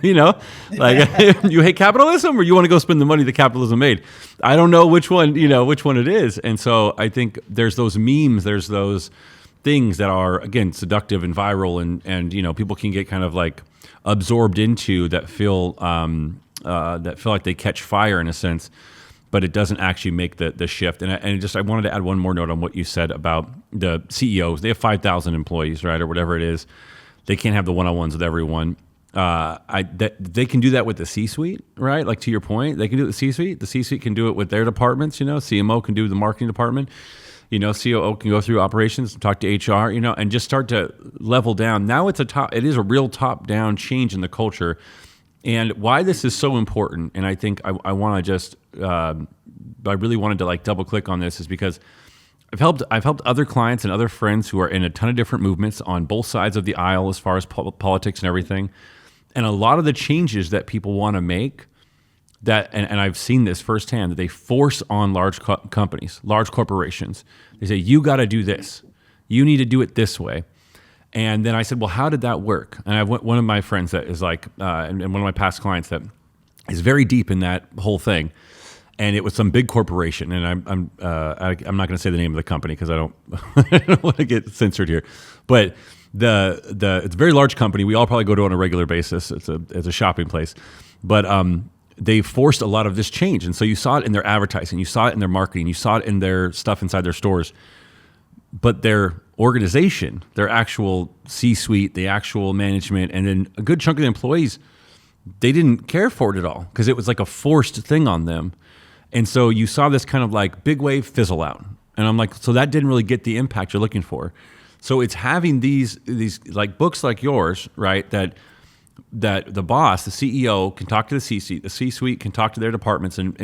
like you hate capitalism or you want to go spend the money that capitalism made. I don't know which one it is. And so I think there's those memes, there's those things that are, again, seductive and viral and people can get kind of like absorbed into that feel like they catch fire in a sense, but it doesn't actually make the shift. And I wanted to add one more note on what you said about the CEOs. They have 5,000 employees, right, or whatever it is. They can't have the one-on-ones with everyone. They can do that with the C-suite, right? Like to your point, they can do it with the C-suite. The C-suite can do it with their departments. CMO can do the marketing department. COO can go through operations and talk to HR. And just start to level down. Now it is a real top-down change in the culture. And why this is so important, and I think I want to just, I really wanted to like double click on this, is because I've helped other clients and other friends who are in a ton of different movements on both sides of the aisle as far as politics and everything. And a lot of the changes that people want to make, and I've seen this firsthand, that they force on large companies, large corporations. They say, you got to do this. You need to do it this way. And then I said, well, how did that work? And I have one of my friends that is like, and one of my past clients that is very deep in that whole thing. And it was some big corporation. And I'm not going to say the name of the company because I don't want to get censored here. But it's a very large company. We all probably go to it on a regular basis. It's a shopping place. But they forced a lot of this change. And so you saw it in their advertising. You saw it in their marketing. You saw it in their stuff inside their stores. But their organization, their actual C-suite, the actual management, and then a good chunk of the employees, they didn't care for it at all because it was like a forced thing on them. And so you saw this kind of like big wave fizzle out. And I'm like, so that didn't really get the impact you're looking for. So it's having these like books like yours, right? That the boss, the CEO, can talk to the C-suite, the C-suite can talk to their departments and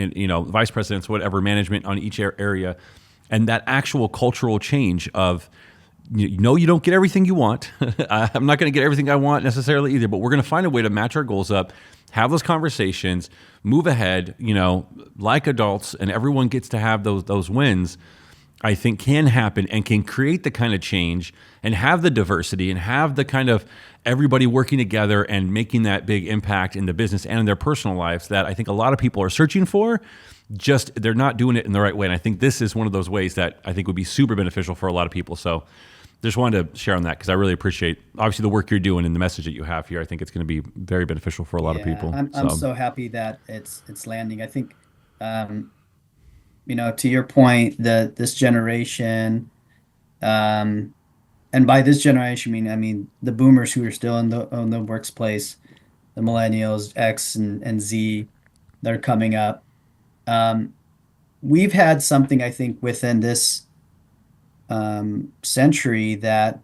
vice presidents, whatever, management on each area, and that actual cultural change of, you don't get everything you want. I'm not going to get everything I want necessarily either, but we're going to find a way to match our goals up, have those conversations, move ahead, like adults, and everyone gets to have those wins. I think can happen and can create the kind of change and have the diversity and have the kind of everybody working together and making that big impact in the business and in their personal lives that I think a lot of people are searching for. Just they're not doing it in the right way. And I think this is one of those ways that I think would be super beneficial for a lot of people. So just wanted to share on that because I really appreciate obviously the work you're doing and the message that you have here. I think it's going to be very beneficial for a lot of people. I'm so happy that it's landing. I think, to your point, this generation, um, and by this generation, I mean the boomers who are still in the workplace, the millennials, X and Z, that are coming up. Um, we've had something I think within this century that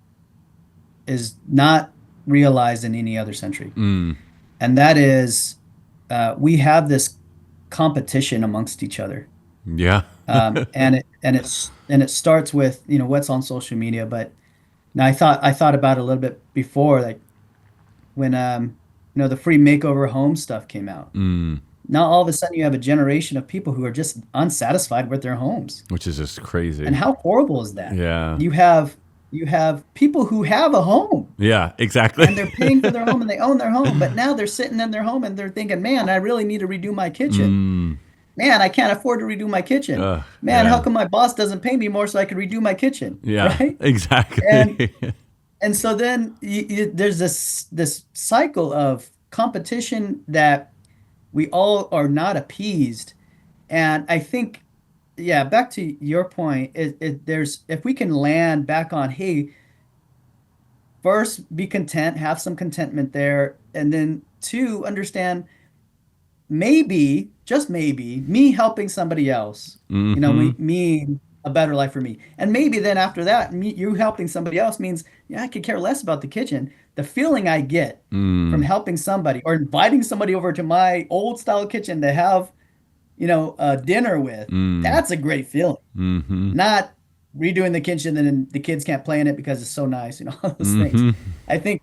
is not realized in any other century, and that is we have this competition amongst each other. Yeah. And it starts with what's on social media. But now I thought about it a little bit before, like when the free makeover home stuff came out. Now all of a sudden you have a generation of people who are just unsatisfied with their homes. Which is just And crazy. how horrible is that? Yeah. You have people who have a home Yeah, exactly. and they're paying for their home and they own their home, but now they're sitting in their home and they're thinking, man, I really need to redo my kitchen. Man, I can't afford to redo my kitchen. Man, how Yeah. come my boss doesn't pay me more so I can redo my kitchen? Yeah, Right? And exactly. and so then there's this cycle of competition that we all are not appeased. And I think, yeah, back to your point, there's if we can land back on, hey, first be content, have some contentment there, and then two, understand maybe, just maybe, me helping somebody else, me a better life for me. And maybe then after that, you helping somebody else means, yeah, I could care less about the kitchen. The feeling I get from helping somebody or inviting somebody over to my old style kitchen to have, dinner with, that's a great feeling. Not redoing the kitchen and then the kids can't play in it because it's so nice, all those things. I think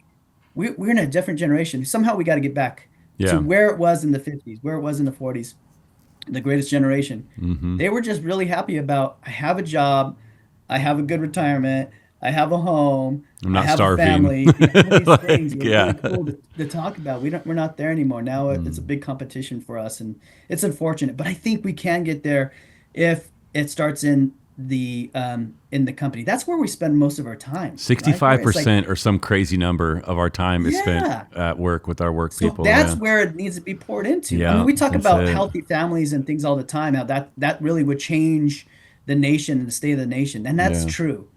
we're in a different generation. Somehow we got to get back to Yeah. where it was in the 50s, where it was in the 40s, the greatest generation. They were just really happy about, I have a job, I have a good retirement, I have a home, I'm I not have a starving. family. All these things Like, were yeah. really cool to talk about. We're not there anymore. Now it's a big competition for us, and it's unfortunate. But I think we can get there if it starts in the company. That's where we spend most of our time, right? Where it's like, 65% or some crazy number of our time is spent yeah. at work with our work So people. that's Yeah. where it needs to be poured into. I mean, Yeah, we talk that's about it. healthy families and things all the time, how that really would change the nation and the state of the nation. And that's Yeah. true.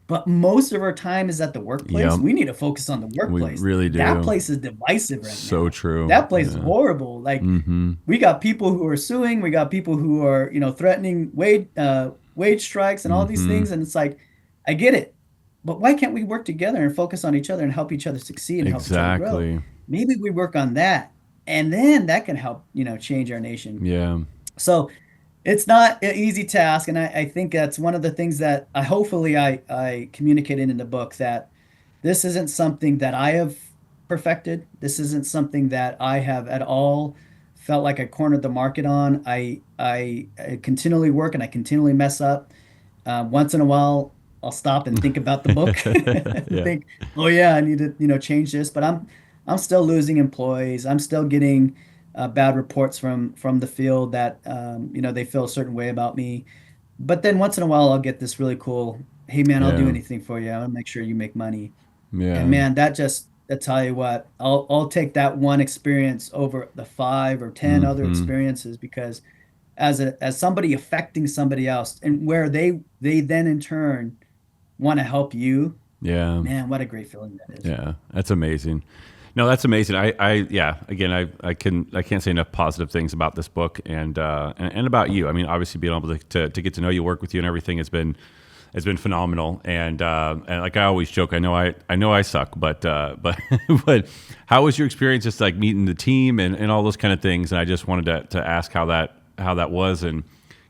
But most of our time is at the workplace. Yep. We need to focus on the We workplace. really That do. place is divisive right So now. true. That place is Yeah. horrible. Like we got people who are suing, we got people who are, threatening wage strikes and all these things. And it's like, I get it. But why can't we work together and focus on each other and help each other succeed and help each other grow? Exactly. Maybe we work on that. And then that can help, change our nation. Yeah. So it's not an easy task, and I think that's one of the things that I communicated in the book, that this isn't something that I have perfected. This isn't something that I have at all felt like I cornered the market on. I continually work and I continually mess up. Once in a while, I'll stop and think about the book and Yeah. think, oh yeah, I need to change this. But I'm still losing employees. I'm still getting bad reports from the field that they feel a certain way about me. But then once in a while, I'll get this really cool, hey man, I'll do Yeah. anything for you. I'll make sure you make money. And Yeah. man, I tell you what, I'll take that one experience over the 5 or 10 other experiences, because as somebody affecting somebody else, and where they then in turn want to help you, Yeah. man, what a great feeling that is. Yeah. That's amazing. No, that's amazing. Yeah. Again, I can't say enough positive things about this book and about you. I mean, obviously being able to get to know you, work with you, and everything has been phenomenal. And like I always joke, I know I suck, but but how was your experience just like meeting the team and all those kind of things? And I just wanted to ask how that was and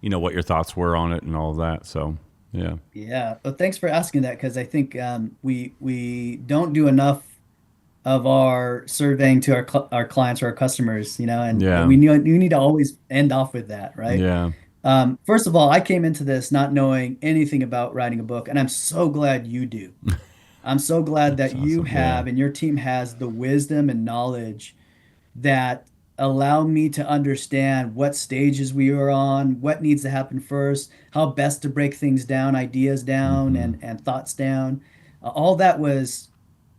what your thoughts were on it and all of that. So yeah, Yeah, well, thanks for asking that because I think we don't do enough of our surveying to our clients or our customers, and yeah, we need to always end off with that, right? yeah. First of all, I came into this not knowing anything about writing a book, and I'm so glad you do. I'm so glad That's that you awesome. Yeah. have and your team has the wisdom and knowledge that allow me to understand what stages we are on, what needs to happen first, how best to break things down, ideas down, Mm-hmm. and thoughts down. All that was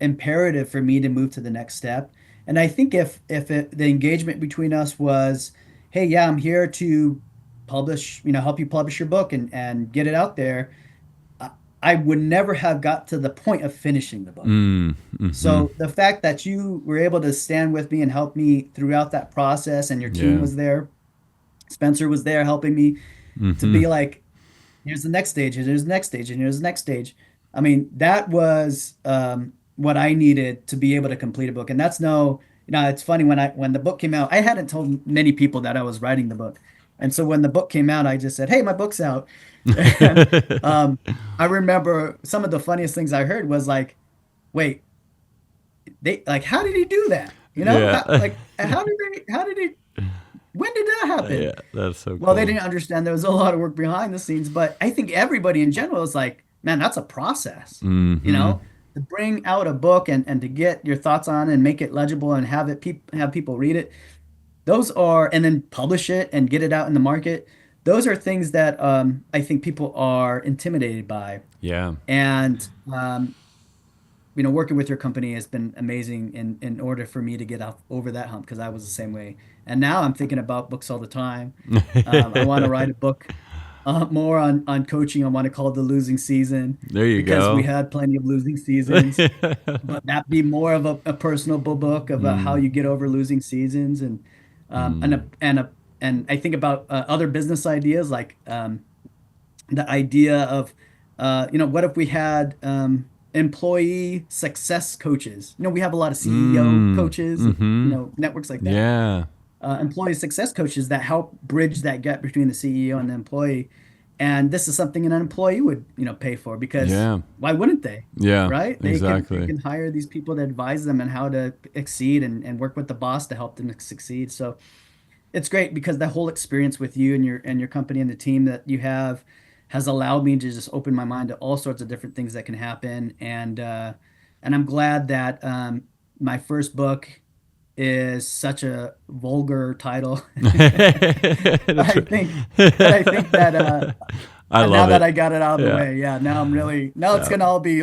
imperative for me to move to the next step. And I think the engagement between us was, hey, yeah, I'm here to publish, help you publish your book and get it out there. I, I would never have got to the point of finishing the book. Mm-hmm. So the fact that you were able to stand with me and help me throughout that process and your team Yeah. was there, Spencer was there helping me to Mm-hmm. be like, here's the next stage, and here's the next stage, and here's the next stage. I mean, that was what I needed to be able to complete a book. And that's it's funny when the book came out, I hadn't told many people that I was writing the book. And so when the book came out, I just said, "Hey, my book's out." And I remember some of the funniest things I heard was like, "Wait, they like how did he do that? Yeah. How did he when did that happen?" Yeah. That's so Well, they cool. didn't understand there was a lot of work behind the scenes, but I think everybody in general is like, man, that's a process, you Mm-hmm. know, to bring out a book and to get your thoughts on it and make it legible and have people read it. Those are, and then publish it and get it out in the market. Those are things that I think people are intimidated by. Yeah. And working with your company has been amazing in order for me to get off over that hump because I was the same way. And now I'm thinking about books all the time. I want to write a book more on coaching. I want to call it The Losing Season There you because we go. had plenty of losing seasons, but that be more of a personal book about how Mm, you get over losing seasons um, and mm, a, and a, and I think about other business ideas like the idea of what if we had employee success coaches. We have a lot of CEO mm, coaches and mm-hmm. networks like that. Yeah. Employee success coaches that help bridge that gap between the CEO and the employee. And this is something an employee would pay for because Yeah. why wouldn't they? Yeah. Right? They Exactly. can hire these people to advise them on how to exceed and work with the boss to help them succeed. So it's great because the whole experience with you and your company and the team that you have has allowed me to just open my mind to all sorts of different things that can happen. And I'm glad that my first book is such a vulgar title. That's I think, but I think that right. I and now love that it. I got it out of the Yeah. way, yeah, now it's Yeah. gonna all be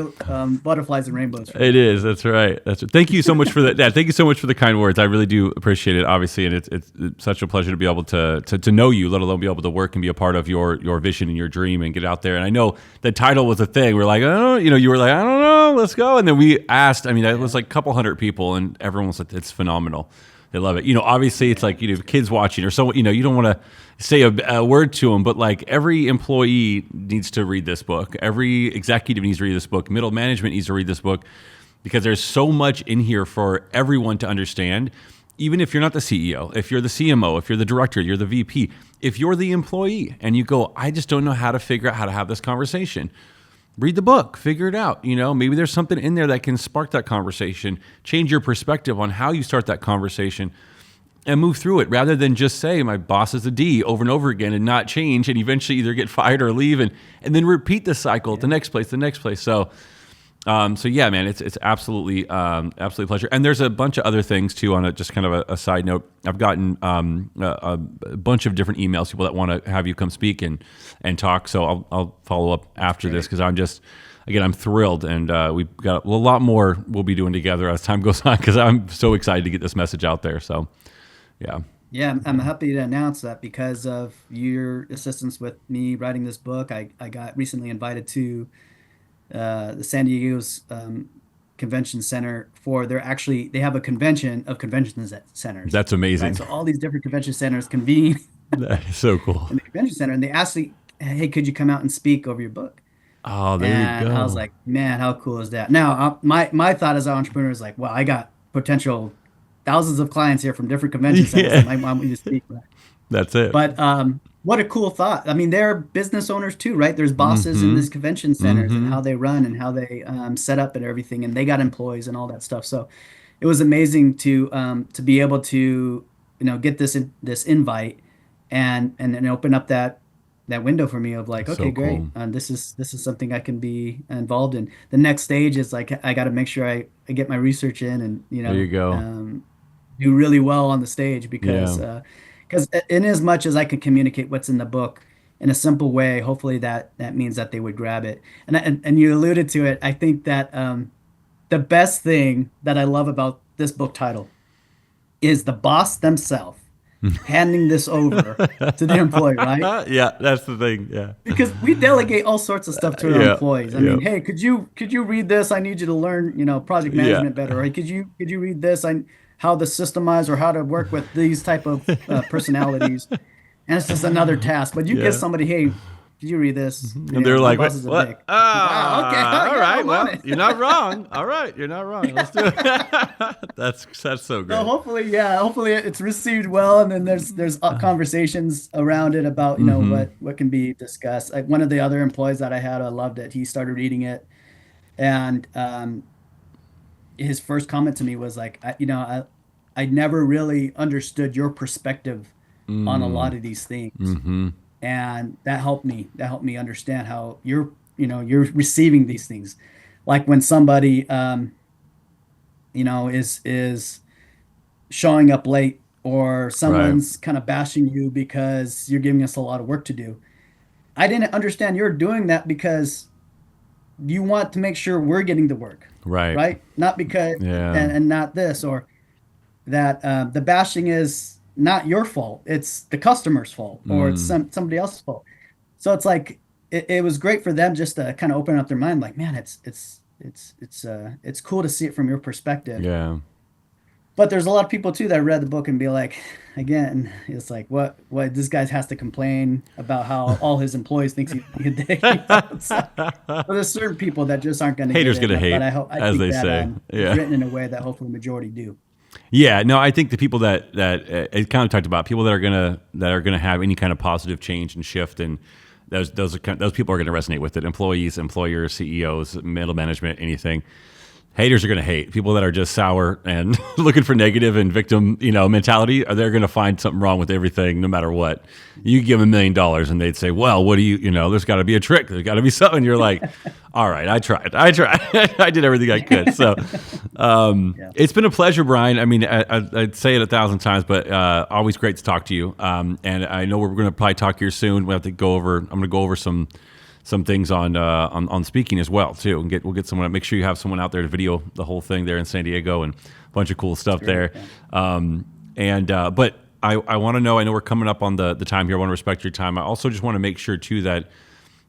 butterflies and rainbows from It now. is. That's right. That's right. Thank you so much for that. Yeah, thank you so much for the kind words. I really do appreciate it. Obviously, and it's such a pleasure to be able to know you, let alone be able to work and be a part of your vision and your dream and get out there. And I know the title was a thing. We're like, oh, you were like, I don't know, let's go. And then we asked. I mean, it was Yeah, like a couple hundred people, and everyone was like, it's phenomenal. They love it. Obviously, it's yeah, like kids watching, or so. You don't want to say a word to them, but like every employee needs to read this book. Every executive needs to read this book. Middle management needs to read this book because there's so much in here for everyone to understand. Even if you're not the CEO, if you're the CMO, if you're the director, you're the VP, if you're the employee, and you go, I just don't know how to figure out how to have this conversation. Read the book, figure it out. Maybe there's something in there that can spark that conversation, change your perspective on how you start that conversation, and move through it rather than just say my boss is a D over and over again and not change and eventually either get fired or leave and then repeat the cycle at yeah. the next place. So yeah, man, it's absolutely absolutely a pleasure. And there's a bunch of other things too on it. Just kind of a side note, I've gotten a bunch of different emails, people that want to have you come speak and talk. So I'll follow up That's after this great. because I'm thrilled, and we've got a lot more we'll be doing together as time goes on because I'm so excited to get this message out there. So yeah, Yeah, I'm happy to announce that because of your assistance with me writing this book, I got recently invited to the San Diego's convention center for they have a convention of centers, That's right? amazing. So all these different convention centers convene That is so cool. in the convention center, and they asked me, "Hey, could you come out and speak over your book?" Oh, there you And I was go. like, "Man, how cool is that?" Now, my thought as an entrepreneur is like, "Well, I got potential thousands of clients here from different convention centers that Yeah, might want me to speak." that's it. But what a cool thought. I mean, they're business owners too, right? There's bosses in Mm-hmm. this convention centers and Mm-hmm. how they run and how they set up and everything, and they got employees and all that stuff. So it was amazing to be able to get this invite and then open up that window for me of like, okay, So great, cool. this is something I can be involved in. The next stage is like I got to make sure I get my research in and There you go. do really well on the stage Yeah. because in as much as I can communicate what's in the book in a simple way, hopefully that means that they would grab it. And you alluded to it. I think that the best thing that I love about this book title is the boss themselves handing this over to the employee, right? Yeah, that's the thing. Yeah. Because we delegate all sorts of stuff to our Yeah. employees. I Yeah. mean, hey, could you read this? I need you to learn, project Yeah. management better. Or hey, could you read this? How to systemize or how to work with these type of personalities. And it's just another task. But you give Yeah. somebody, hey, could you read this? And they're My like, boss "What? is a What? dick. Wow, okay, Ah, all yeah, right. I'm on Well, it. you're not wrong. All right, you're not wrong. Let's do it." That's so So great. hopefully it's received well, and then there's conversations around it about Mm-hmm. what can be discussed. Like one of the other employees that I had, I loved it. He started reading it, and his first comment to me was like, I never really understood your perspective on a lot of these things, Mm-hmm. and that helped me. That helped me understand how you're receiving these things, like when somebody is showing up late or Right. someone's kind of bashing you because you're giving us a lot of work to do. I didn't understand you're doing that because you want to make sure we're getting the work, Right. right? Not because Yeah. and not this or that the bashing is not your fault. It's the customer's fault or it's Mm. somebody else's fault. So it's like it was great for them just to kind of open up their mind like, man, it's cool to see it from your perspective. Yeah. But there's a lot of people too that read the book and be like, again, it's like, what this guy has to complain about how all his employees thinks he's being a dick. So, but there's certain people that just aren't going to get Haters it. gonna But hate, I as think they that say. it's Yeah. written in a way that hopefully the majority do. Yeah, no, I think the people that it kind of talked about people that are gonna have any kind of positive change and shift, and those people are gonna resonate with it. Employees, employers, CEOs, middle management, anything. Haters are gonna hate people that are just sour and looking for negative and victim, mentality. They're gonna find something wrong with everything, no matter what. You give them $1 million, and they'd say, "Well, what do you know? There's got to be a trick. There's got to be something." You're like, "All right, I tried. I did everything I could." So, Yeah, it's been a pleasure, Brian. I mean, I'd say it 1,000 times, but always great to talk to you. And I know we're going to probably talk here soon. We have to go over. I'm going to go over some things on speaking as well too, and we'll get someone. Make sure you have someone out there to video the whole thing there in San Diego, and a bunch of cool that's stuff great. there. Yeah. But I want to know. I know we're coming up on the time here. I want to respect your time. I also just want to make sure too that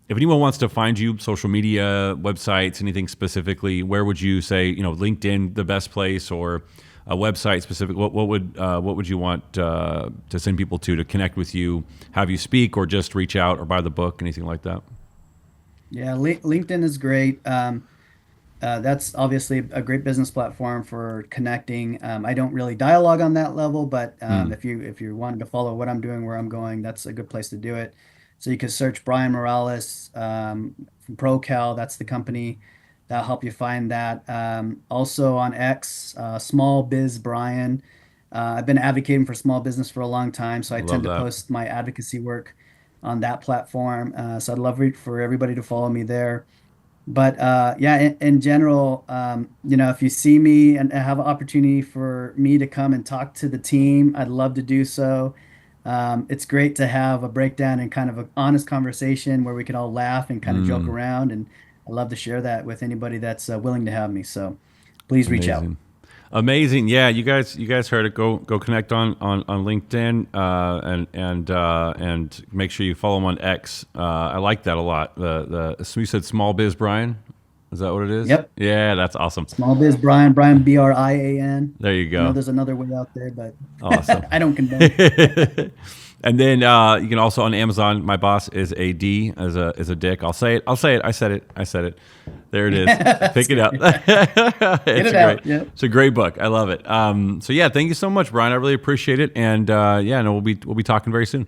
if anyone wants to find you, social media, websites, anything specifically, where would you say, LinkedIn the best place, or a website specific? What would you want to send people to connect with you, have you speak, or just reach out or buy the book, anything like that? Yeah, LinkedIn is great. That's obviously a great business platform for connecting. I don't really dialogue on that level, but Mm, if you wanted to follow what I'm doing, where I'm going, that's a good place to do it. So you can search Brian Morales from ProCal. That's the company that'll help you find that. Also on X, Small Biz Brian. I've been advocating for small business for a long time, so I love tend to that. post my advocacy work on that platform. So I'd love for everybody to follow me there. But yeah, in general, if you see me and have an opportunity for me to come and talk to the team, I'd love to do so. It's great to have a breakdown and kind of an honest conversation where we can all laugh and kind of joke Mm, around. And I love to share that with anybody that's willing to have me. So please reach out. amazing. Amazing, yeah. You guys heard it. Go connect on LinkedIn, and make sure you follow him on X. I like that a lot. So you said Small Biz Brian. Is that what it is? Yep. Yeah, that's awesome. Small Biz Brian, Brian Brian. There you I know go. there's another way out there, but Awesome. I don't condone it. And then you can also on Amazon. My boss is a D as a dick. I'll say it. I said it. There it is. Pick it up. Get it out. Yep. It's a great book. I love it. So yeah, thank you so much, Brian. I really appreciate it. And yeah, no, we'll be talking very soon.